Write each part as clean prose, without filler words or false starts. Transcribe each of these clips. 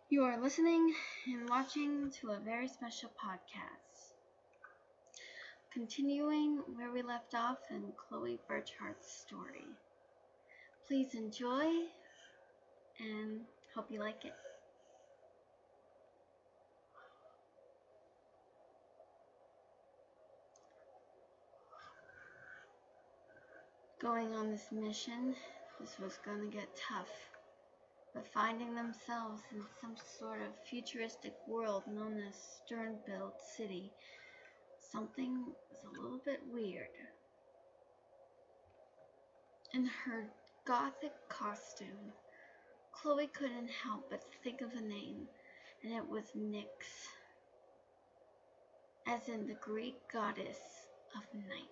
You are listening and watching to a very special podcast, continuing where we left off in Chloe Birchhart's story. Please enjoy and hope you like it. Going on this mission, this was going to get tough, but finding themselves in some sort of futuristic world known as Sternbilt City, something was a little bit weird. In her gothic costume, Chloe couldn't help but think of a name, and it was Nyx, as in the Greek goddess of night.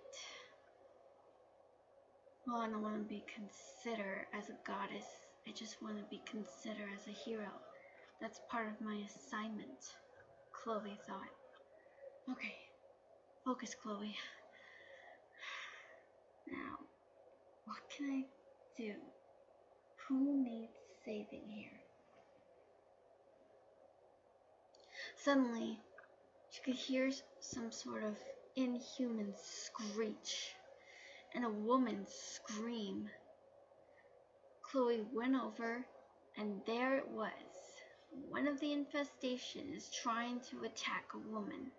Well, I don't want to be considered as a goddess, I just want to be considered as a hero. That's part of my assignment, Chloe thought. Okay, focus, Chloe. Now, what can I do? Who needs saving here? Suddenly, she could hear some sort of inhuman screech and a woman scream. Chloe went over, and there it was. One of the infestation is trying to attack a woman.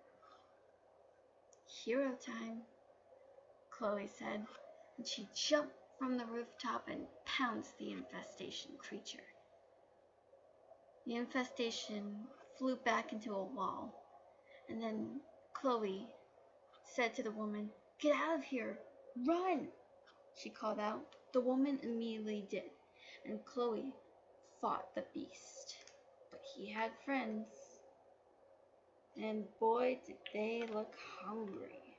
Hero time, Chloe said, and she jumped from the rooftop and pounced the infestation creature. The infestation flew back into a wall, and then Chloe said to the woman, "Get out of here! Run!" she called out. The woman immediately did, and Chloe fought the beast. But he had friends, and boy did they look hungry.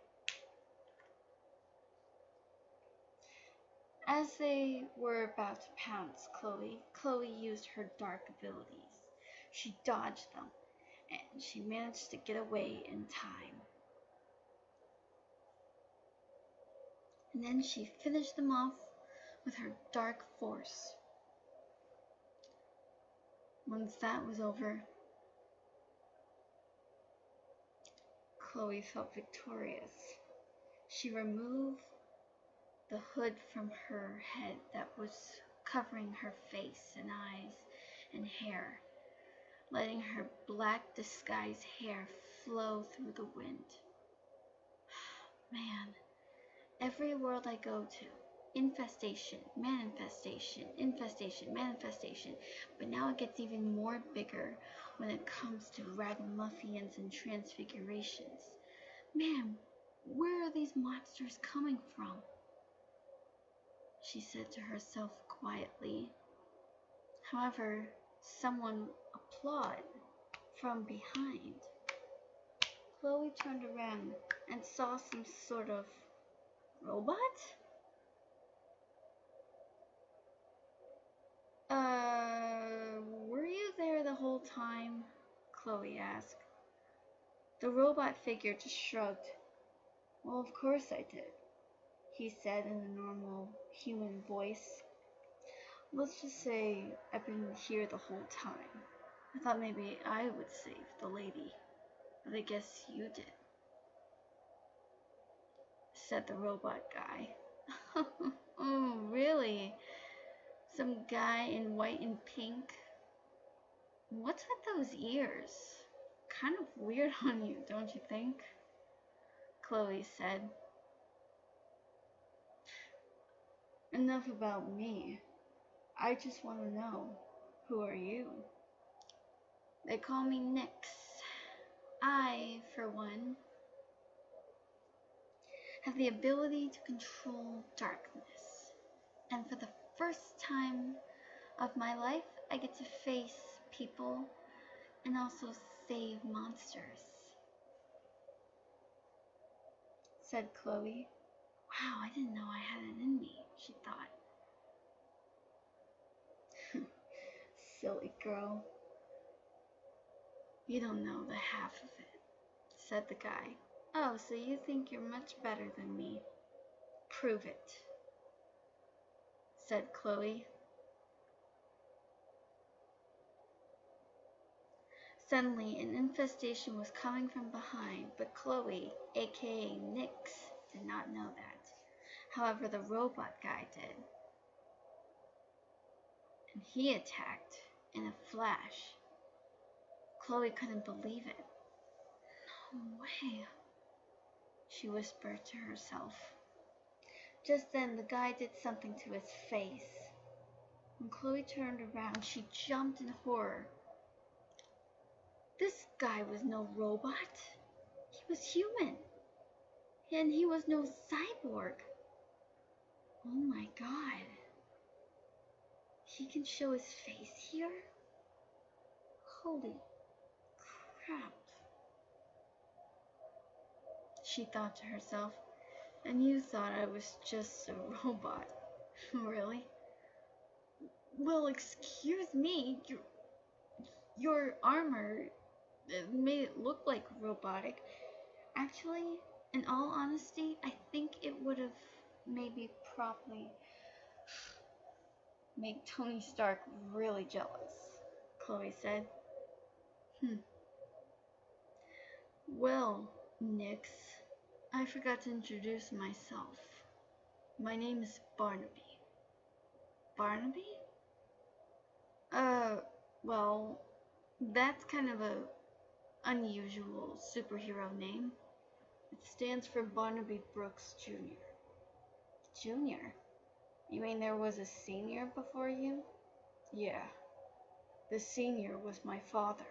As they were about to pounce Chloe used her dark abilities. She dodged them, and she managed to get away in time. And then she finished them off with her dark force. Once that was over, Chloe felt victorious. She removed the hood from her head that was covering her face and eyes and hair, letting her black disguised hair flow through the wind. Man, every world I go to, infestation, manifestation, infestation, manifestation, but now it gets even more bigger when it comes to ragamuffins and transfigurations. Man, where are these monsters coming from? She said to herself quietly. However, someone applauded from behind. Chloe turned around and saw some sort of robot? Were you there the whole time? Chloe asked. The robot figure just shrugged. Well, of course I did, he said in a normal human voice. Let's just say I've been here the whole time. I thought maybe I would save the lady, but I guess you did, said the robot guy. Oh, really? Some guy in white and pink? What's with those ears? Kind of weird on you, don't you think? Chloe said. Enough about me. I just want to know, who are you? They call me Nyx. I, for one, have the ability to control darkness. And for the first time of my life, I get to face people and also save monsters, said Chloe. Wow, I didn't know I had it in me, she thought. Silly girl. You don't know the half of it, said the guy. Oh, so you think you're much better than me? Prove it, said Chloe. Suddenly, an infestation was coming from behind, but Chloe, aka Nyx, did not know that. However, the robot guy did. And he attacked in a flash. Chloe couldn't believe it. No way, she whispered to herself. Just then, the guy did something to his face. When Chloe turned around, she jumped in horror. This guy was no robot. He was human. And he was no cyborg. Oh my god. He can show his face here? Holy crap. She thought to herself, and you thought I was just a robot. Really? Well, excuse me, your armor made it look like robotic. Actually, in all honesty, I think it would have maybe probably made Tony Stark really jealous, Chloe said. Well, Nyx, I forgot to introduce myself. My name is Barnaby. Barnaby? Well, that's kind of a unusual superhero name. It stands for Barnaby Brooks Jr. Junior? You mean there was a senior before you? Yeah. The senior was my father.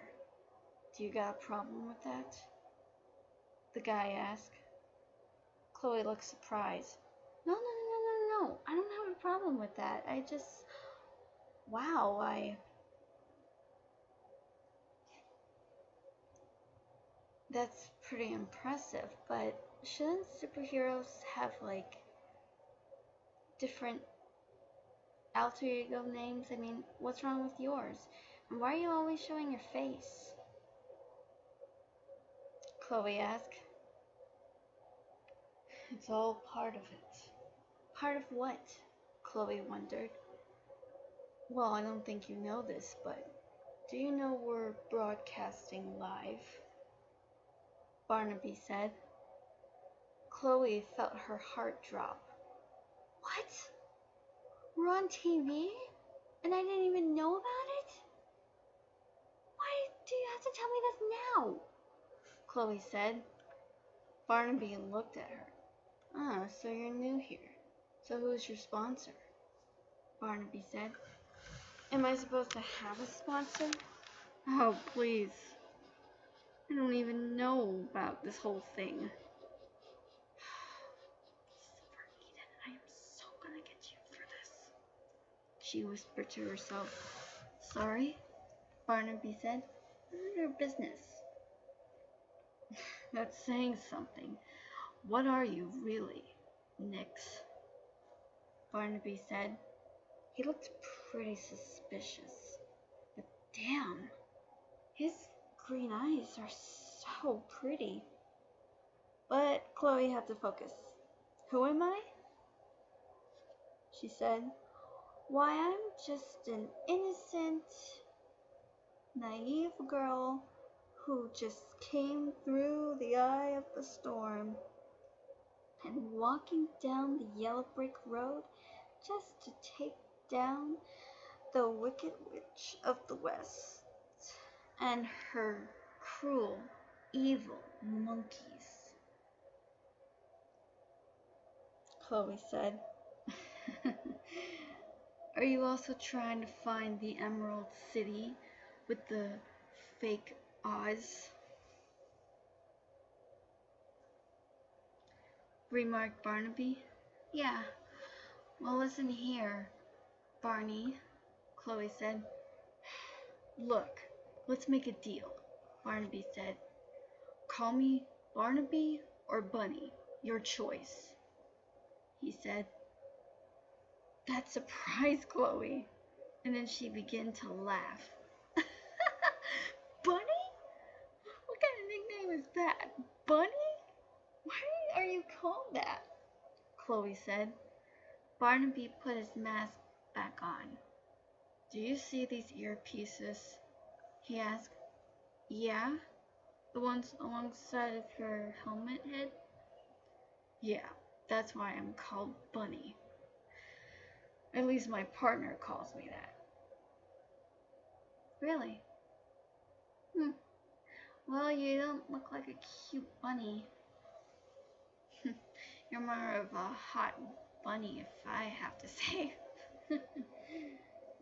Do you got a problem with that? The guy asked. Chloe looked surprised. No. I don't have a problem with that. I just... Wow, That's pretty impressive, but shouldn't superheroes have, like, different alter ego names? I mean, what's wrong with yours? And why are you always showing your face? Chloe asked. It's all part of it. Part of what? Chloe wondered. Well, I don't think you know this, but do you know we're broadcasting live? Barnaby said. Chloe felt her heart drop. What? We're on TV? And I didn't even know about it? Why do you have to tell me this now? Chloe said. Barnaby looked at her. Ah, so you're new here. So who's your sponsor? Barnaby said. Am I supposed to have a sponsor? Oh, please. I don't even know about this whole thing. I am so gonna get you for this, she whispered to herself. Sorry, Barnaby said. None of your business. That's saying something. What are you, really, Nyx? Barnaby said. He looked pretty suspicious. But damn, his green eyes are so pretty. But Chloe had to focus. Who am I? She said. Why, I'm just an innocent, naive girl who just came through the eye of the storm and walking down the yellow brick road just to take down the Wicked Witch of the West and her cruel, evil monkeys. Chloe said. Are you also trying to find the Emerald City with the fake Oz? Remarked Barnaby. Yeah. Well, listen here, Barney, Chloe said. Look, let's make a deal, Barnaby said. Call me Barnaby or Bunny, your choice, he said. That surprised Chloe, and then she began to laugh. Bunny? What kind of nickname is that? Bunny? Why are you called that? Chloe said. Barnaby put his mask back on. Do you see these earpieces? He asked. Yeah? The ones alongside of your helmet head? Yeah, that's why I'm called Bunny. At least my partner calls me that. Really? Hmm. Well, you don't look like a cute bunny. You're more of a hot bunny, if I have to say.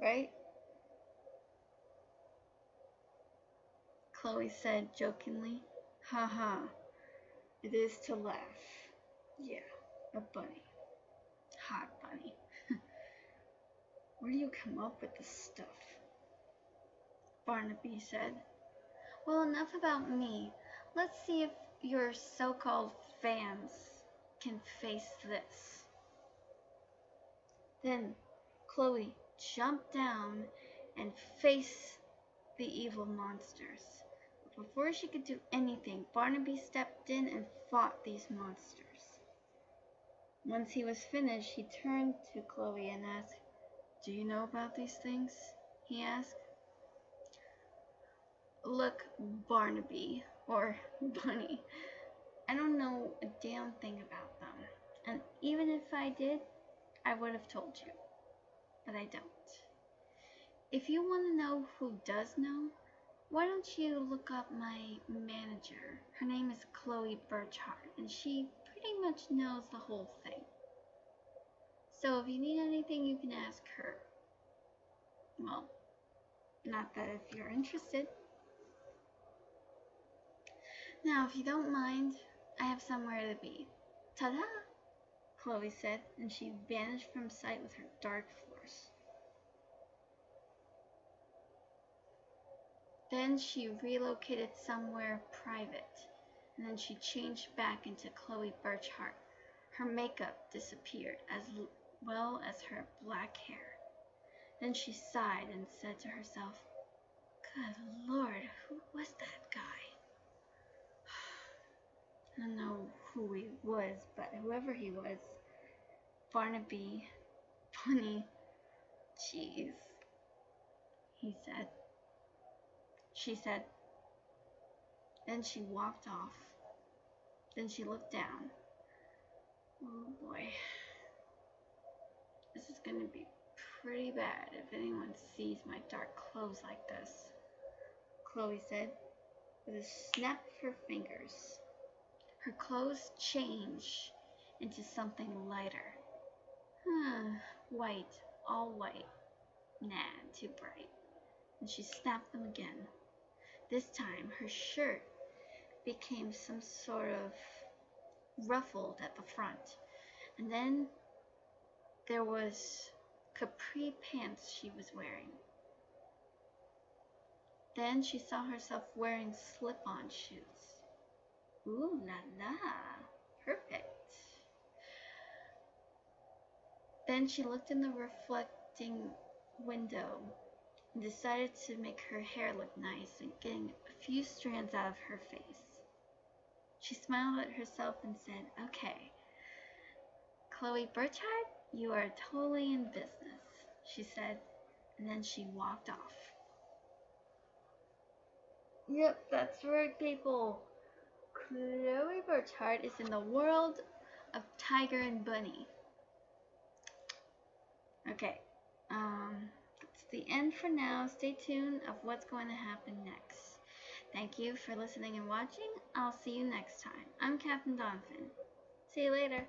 Right? Chloe said jokingly. Haha, it is to laugh. Yeah, a bunny. Hot bunny. Where do you come up with this stuff? Barnaby said. Well, enough about me. Let's see if your so-called fans can face this. Then Chloe jumped down and faced the evil monsters. But before she could do anything, Barnaby stepped in and fought these monsters. Once he was finished, he turned to Chloe and asked, "Do you know about these things?" he asked. Look, Barnaby, or Bunny, I don't know a damn thing about them. And even if I did, I would have told you. But I don't. If you want to know who does know, why don't you look up my manager? Her name is Chloe Birchhart, and she pretty much knows the whole thing. So if you need anything, you can ask her. Well, not that if you're interested. Now, if you don't mind, I have somewhere to be. Ta-da! Chloe said, and she vanished from sight with her dark force. Then she relocated somewhere private, and then she changed back into Chloe Birchhart. Her makeup disappeared, as well as her black hair. Then she sighed and said to herself, "Good Lord, who was that guy?" I don't know who he was, but whoever he was, Barnaby, Bunny, jeez, he said. She said. Then she walked off. Then she looked down. Oh boy. This is gonna be pretty bad if anyone sees my dark clothes like this, Chloe said, with a snap of her fingers. Her clothes changed into something lighter. White, all white. Nah, too bright. And she snapped them again. This time, her shirt became some sort of ruffled at the front. And then there was capri pants she was wearing. Then she saw herself wearing slip-on shoes. Ooh la la, perfect. Then she looked in the reflecting window and decided to make her hair look nice and getting a few strands out of her face. She smiled at herself and said, "Okay, Chloe Birchhart, you are totally in business," she said, and then she walked off. Yep, that's right, people. Chloe Birchhart is in the world of Tiger and Bunny. Okay, that's the end for now. Stay tuned of what's going to happen next. Thank you for listening and watching. I'll see you next time. I'm Captain Donovan. See you later.